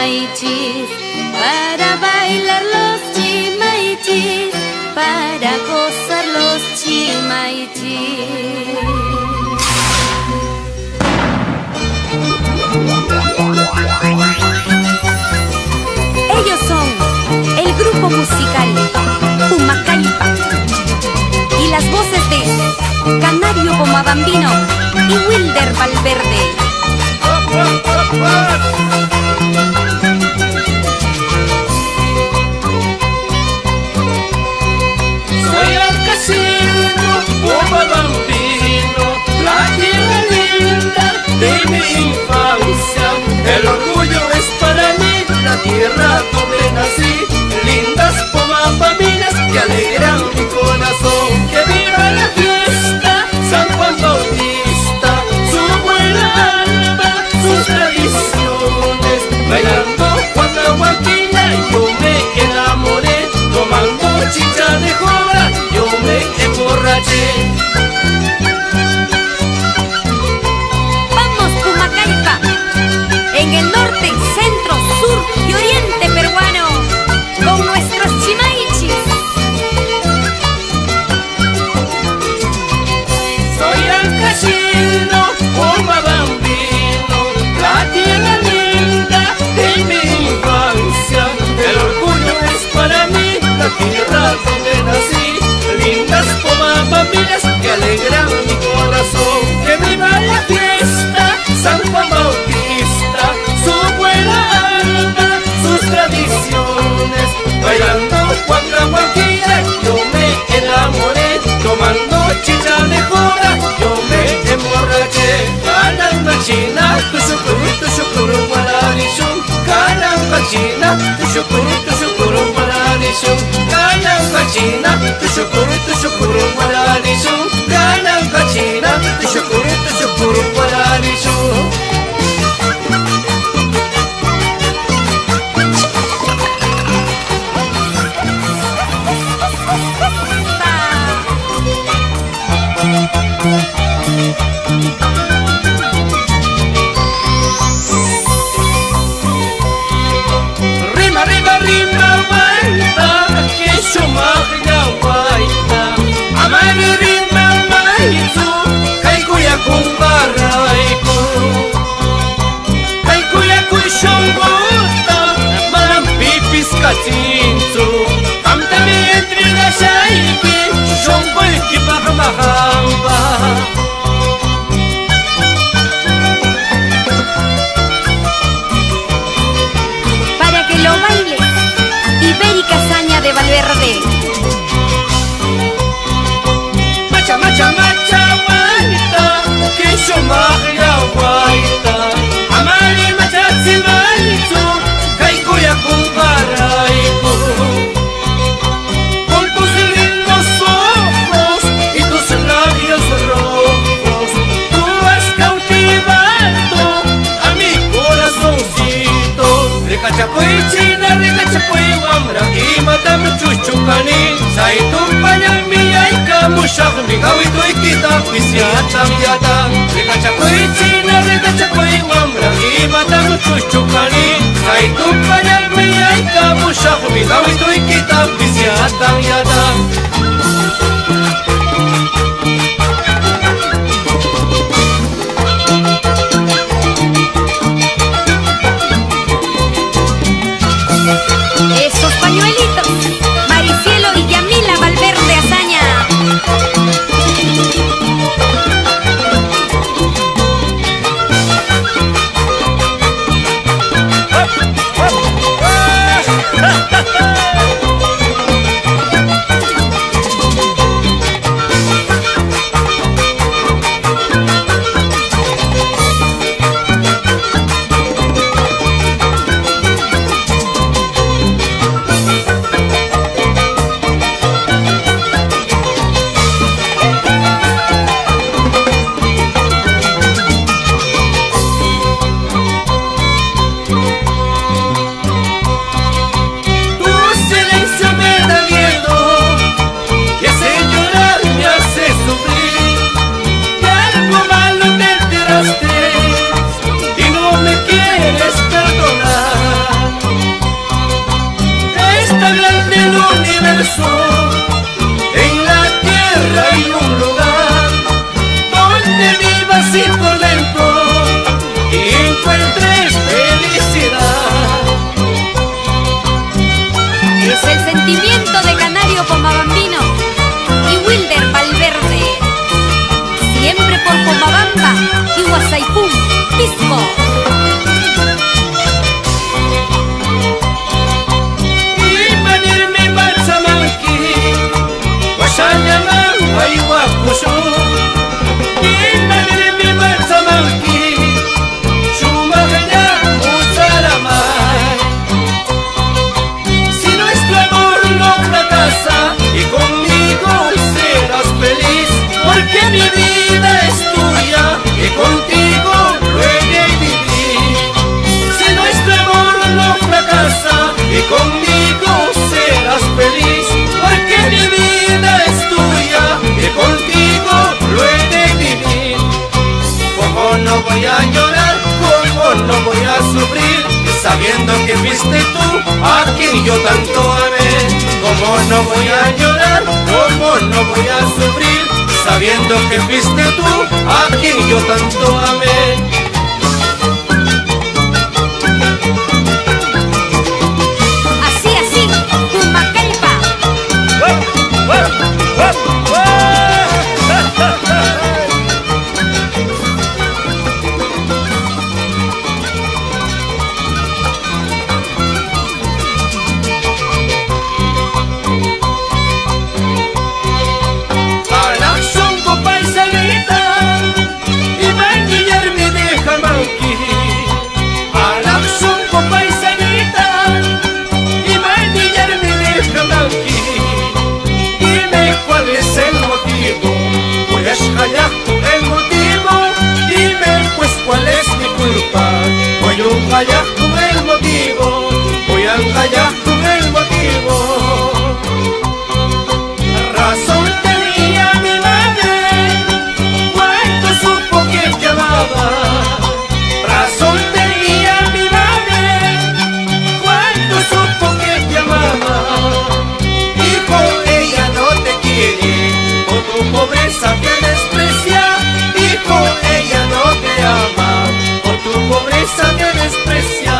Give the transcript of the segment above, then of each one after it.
chimaichis, para bailar los chimaichis, para gozar los chimaichis. Ellos son el grupo musical Humacaipa y las voces de Canario Bomabambino y Wilder Valverde. Soy el casino Bomabambino, la tierra linda de mi infancia. El orgullo es para mí la tierra donde nací. Lindas Bomabambinas que alegran mi corazón. Que viva la fiesta San Juan Bautista, su buena alma, sus tradiciones. Bailando guacahuaquina yo me enamoré, tomando chicha de jora yo me emborraché. Vamos Humacaipa, en el norte, centro, sur y oriente peruano, con nuestros chimaichis. Soy el casino Bomabambino, la tierra linda de mi infancia. El orgullo es para mí la tierra donde nací. Lindas Bomabambinas que alegran mi corazón. Que viva la fiesta San Juan Bautista, su buena alma, sus tradiciones. Bailando guacahuaquina yo me enamoré, tomando chicha de jora yo me emborraché. Calamba china, tu shukuru gualarishun. Calamba china, tu shukuru gualarishun. Calamba china, tu shukuru gualarishun. Calamba china, tu shukuru gualarishun. Rima, rima, rima, guaita, que shumagna guaita. Amari rima, maizu, kaikuya kumbaraiku. Kaikuya kushonguta, malam pipis katinzu. Kamtami entrega shaiki, shongoy kipahmahamba. Para que lo baile Ibérica Saña de Valverde. Macha, macha, macha, guaita, que shumagna guaita. Amari macha tzimaizu, kaikuya kumbaraiku. Con tus lindos ojos y tus labios rojos, tú has cautivado a mi corazoncito. Recachapoy china, recachapoy wamra, y matame chuchucani. Saitum pañal mi aika, mushak mi gawito y kita, pisiatam yata. Recachapoy china, recachapoy wamra, y matame chuchucani. Saitum pañal mi aika, mushak mi gawito y kita, pisiatam yata. Esos pañuelitos, Maricielo y Yamila Valverde Azaña. del sur. En la tierra hay un lugar donde vivas sin tormento y encuentres felicidad. Es el sentimiento de Canario Pomabambino y Wilder Valverde. Siempre por Pomabamba y Guasaipú, Pisco. Imanirmi Balsamanki, Guasayaman, Ayuakushu. Imanirmi Balsamanki, Shumagaya, Usaramay. Si nuestro amor no fracasa y conmigo serás feliz, porque mi vida es tuya y contigo lo he de vivir. Si nuestro amor no fracasa y conmigo serás feliz, porque mi vida es tuya y contigo lo he de vivir. Como no voy a llorar, como no voy a sufrir, sabiendo que fuiste tú a quien yo tanto amé. Como no voy a llorar, como no voy a sufrir, sabiendo que fuiste tú a quien yo tanto amé. Así, así, Pumacalpa. Alaxongo paisanita y manillarme de Jamanqui. Alaxongo paisanita y manillarme de Jamanqui. Dime cuál es el motivo, voy a escalar el motivo. Dime pues cuál es mi culpa, voy a callar con el motivo, voy a callar con el motivo. Razón tenía mi madre cuando supo que te amaba. Razón tenía mi madre cuando supo que te amaba. Hijo, ella no te quiere, por tu pobreza te desprecia. Hijo, ella no te ama, por tu pobreza te desprecia,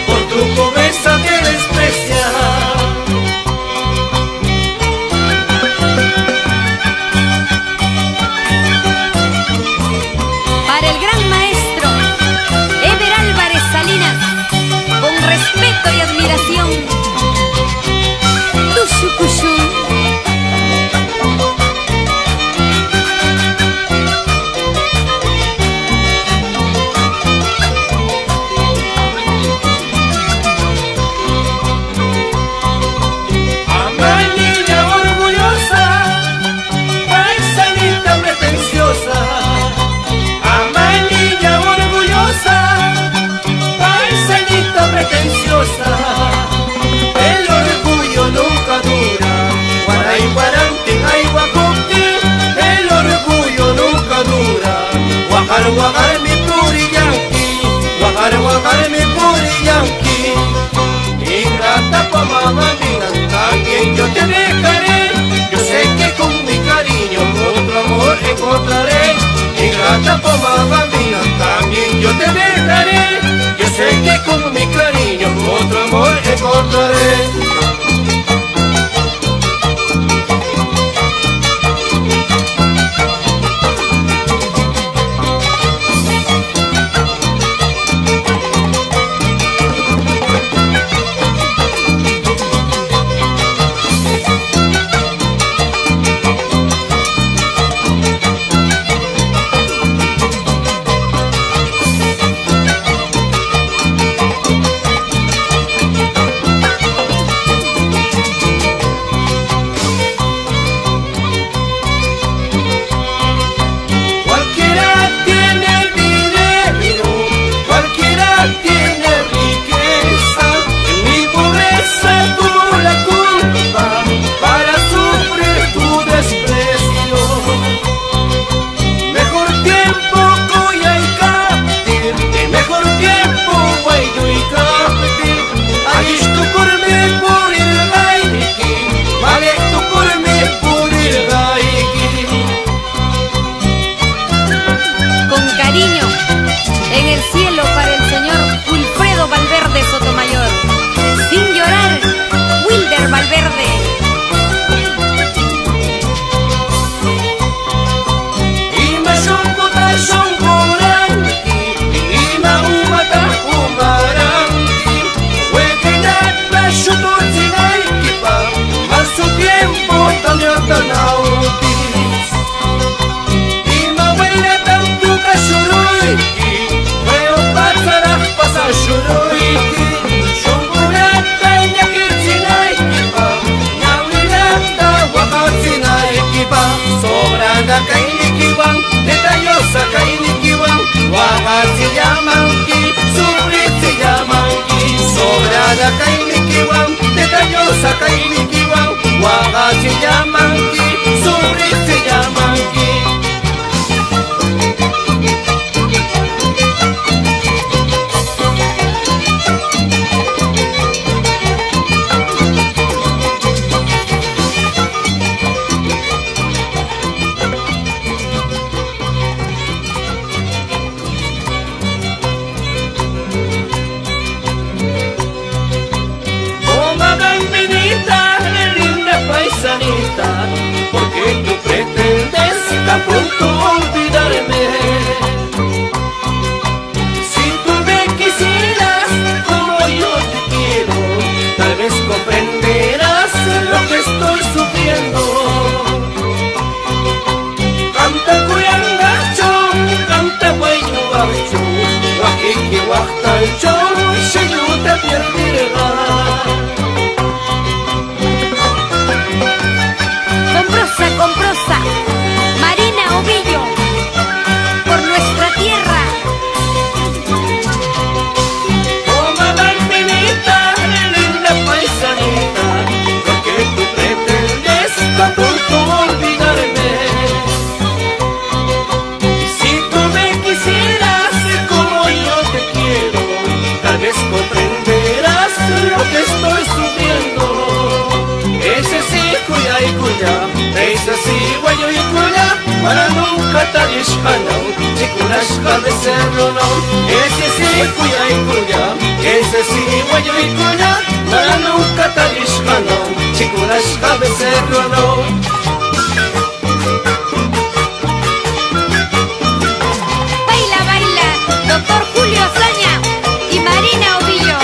por tu pobreza te desprecia. Para el gran maestro Ever Álvarez Salinas, con respeto y admiración. Tushukushu. Amanilla orgullosa, paisanita pretenciosa. Amanilla orgullosa, paisanita pretenciosa. El orgullo nunca dura, guaray guarante, ay guacote. El orgullo nunca dura, guajar guajar mi puri yanqui, guajar guajar mi puri yanqui. Ingrata pa mamá mía, también yo te dejaré. Yo sé que con mi cariño otro amor encontraré. Ingrata pa mamá mía, también yo te dejaré. Yo sé que con mi cariño otro amor encontraré. sakainikiwan Waqasi llamanki, surritsi llamanki Sobrada kainikiwan, detallosa kainikiwan Waqasi llamanki, surritsi llamanki porque tú pretendes tan pronto olvidarme. Si tú me quisieras como yo te quiero, tal vez comprenderás lo que estoy sufriendo. Canta cuyangacho, canta guayugacho, guajique guajtalcho, shayuta pierdirga. Con prosa, Marina Ovillo, por nuestra tierra. Oh, magalminita, linda paisanita, porque tú pretendes tan pronto olvidarme. Si tú me quisieras como yo te quiero, tal vez comprenderás lo que estoy sufriendo. Ese sí, cuya y cuya. Esa sí, guayo y cuya, para nunca tarishkano, chikunashka de cerro no. Ese sí, cuya y cuya, ese sí, guayo y cuya, para nunca tarishkano, chikunashka de cerro no. Baila, baila, doctor Julio Azaña y Marina Ovillo.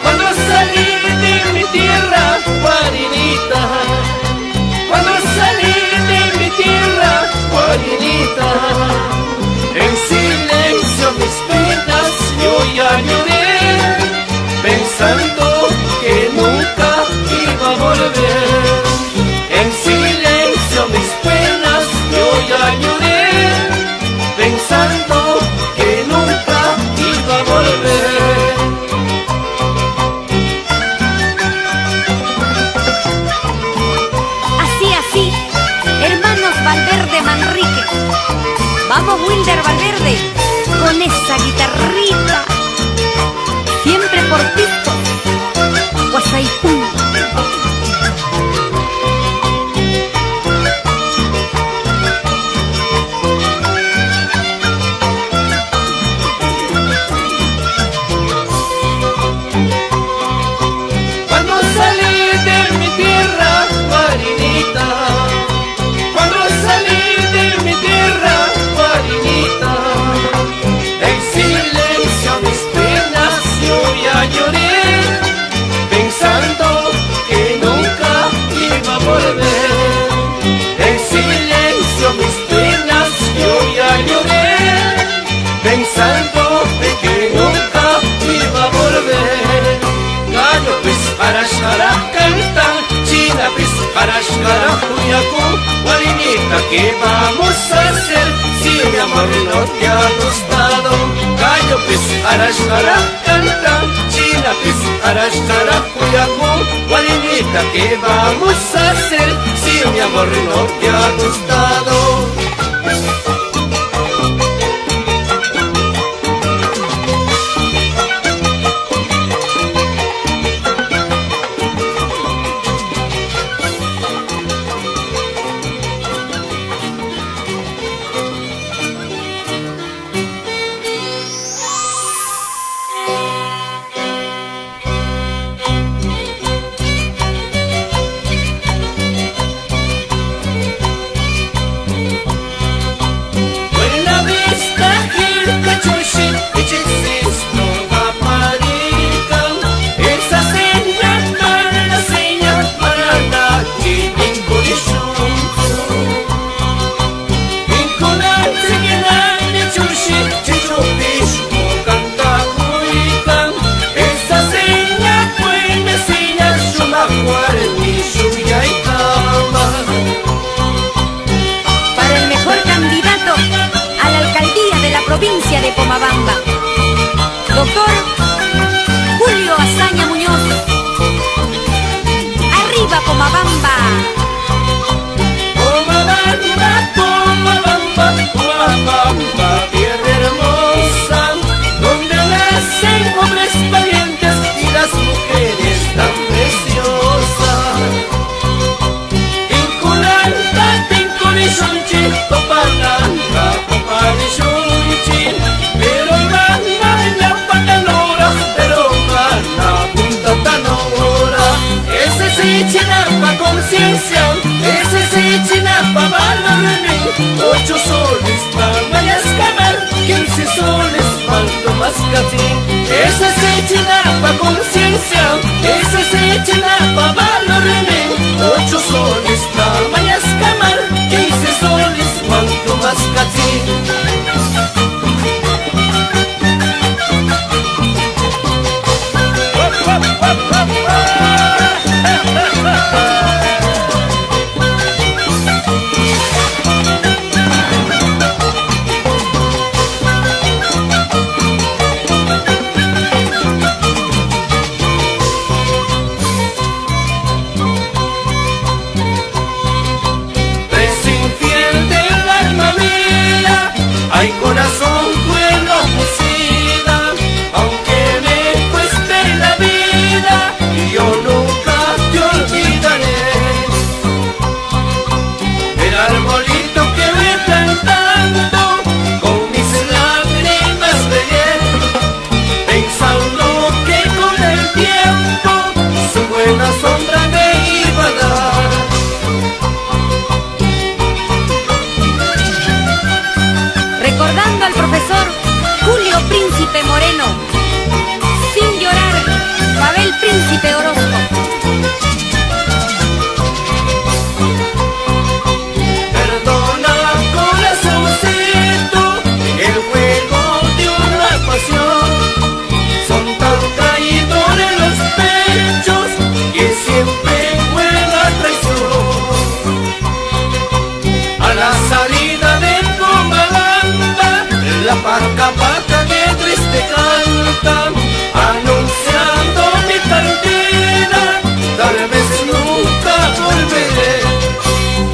Cuando salí de mi tierra, guarinita, cuando salí de mi tierra, guarinita, en silencio mis penas yo ya lloré, pensando que nunca iba a volver. En silencio mis penas yo ya lloré, pensando que nunca iba a volver. Así, hermanos Valverde Manrique. Vamos, Wilder Valverde, con esa guitarrita. Siempre por Tito, Guasaipún. Cuando salí de mi tierra, guarinita, cuando salí de mi tierra, guarinita, en silencio mis penas yo ya lloré, pensando que nunca iba a volver. En silencio mis penas yo ya lloré, pensando que nunca iba a volver. Gallo pis arashara canta, china pis arashara huyaku, guarinita, ¿qué vamos a hacer si mi amor no te ha gustado? Gallo pis arashara canta, china pis arashara huyaku, guarinita, ¿qué vamos a hacer si mi amor no te ha gustado? provincia de Pomabamba. Doctor Julio Azaña Muñoz. ¡Arriba Pomabamba! Pomabamba, Pomabamba, Pomabamba, tierra hermosa, donde nacen hombres valientes y las mujeres tan preciosas. Tinculanta, tinculishunchi, Topalanta, Topalishunchi, pero mana la patanora, pero mana punta tanora. Ese sí chinapa conciencia, ese sí chinapa valorme. 8 soles para mayas camar, 15 soles para más café. Ese sí chinapa conciencia, ese sí chinapa valorme. 8 soles para mayas camar, 15 soles para más café. Hay corazón bueno cocida, aunque me cueste la vida, yo nunca te olvidaré. El arbolito que voy plantando, con mis lágrimas regué, pensando que con el tiempo su buena sombra me iba a dar. Recordando al profesor Julio Príncipe Moreno. Sin llorar, Pavel Príncipe Orozco. Perdona, corazoncito, el juego de una pasión. Son tan traidores los pechos que siempre juega traición. A la salida de Pomabamba, la paca que triste canta, anunciando mi partida, tal vez nunca volveré.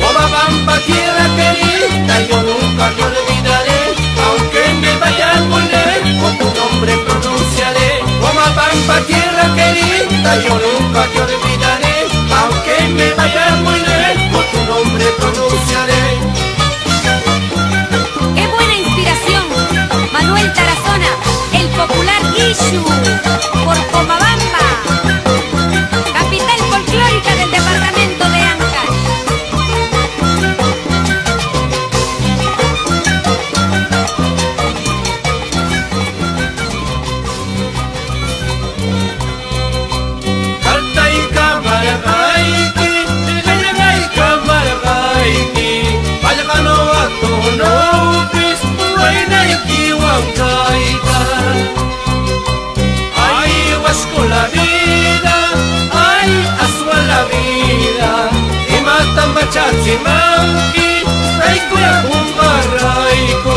Pomabamba, tierra querida, yo nunca te olvidaré, aunque me vaya muy lejos, tu nombre pronunciaré. Pomabamba, tierra querida, yo nunca te olvidaré, aunque me vaya muy lejos, tu nombre pronunciaré. ¡Qué buena inspiración! Manuel Tarazona, el popular Ishu, por Pomabamba, capital folclórica del departamento de Ancash. Kartaika maragaiki, maragaika maragaiki, palagano atono pis, wainaiki wankaika. Ay, huasco la vida, ay, asua la vida, y matan bachachi manki, raiko ya raiko.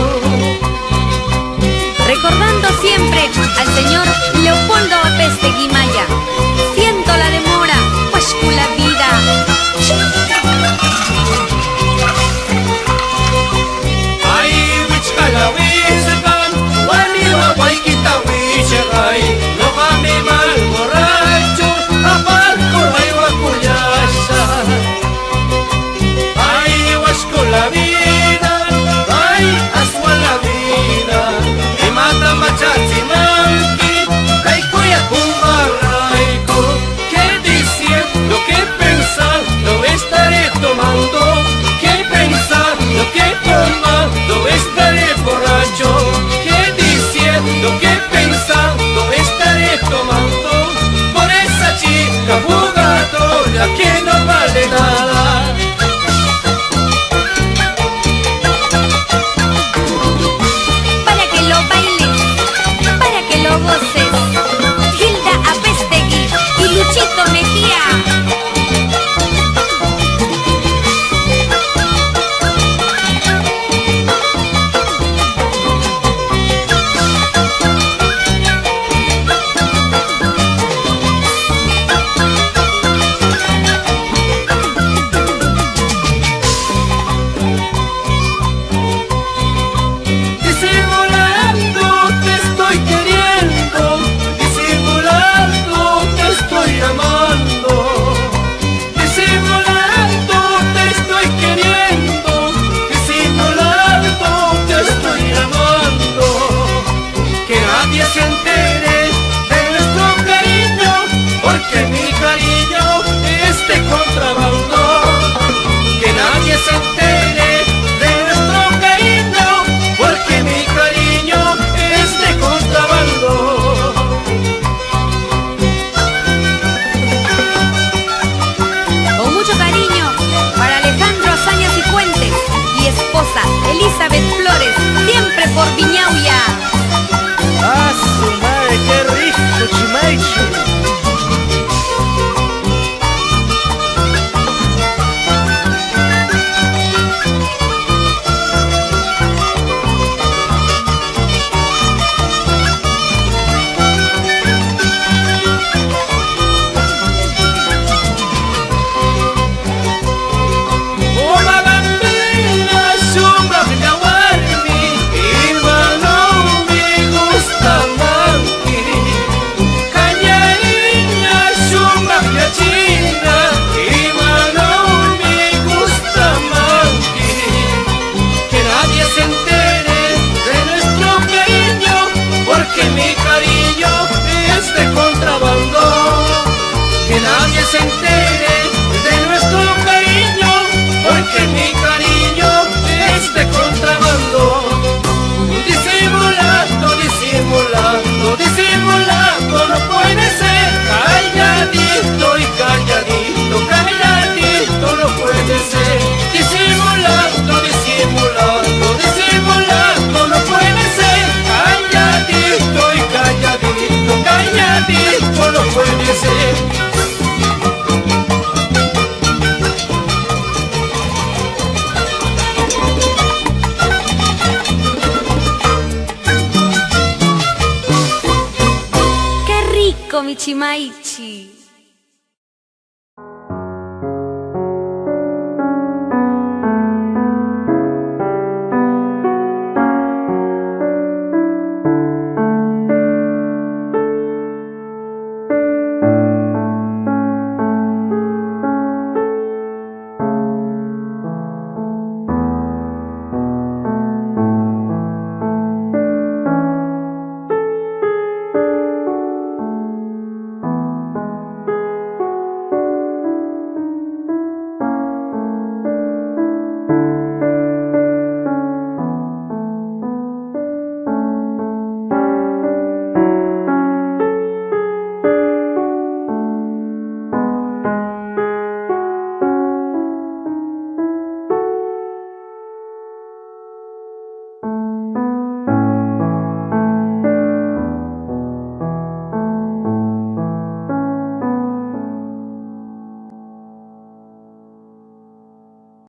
Recordando siempre al señor Leopoldo Apeste Guimaya. Siento la demora, pues la vida. Ay, wichkala wisban, waniwa waikita wichagay, no kami mal borracho, apal kuray wakuyasa. Ay, wasko la vida, ay, aswa la vida, y mata machachi manki, kay kuya kung aray ko. Abrazo, Chimaichi. Se entere de nuestro cariño, porque mi cariño es de contrabando. Disimulando, disimulando, disimulando, no puede ser. Calladito y calladito, calladito, no puede ser. Disimulando, disimulando, disimulando, no puede ser. Calladito y calladito, calladito, no puede ser. Mi Chimaichi.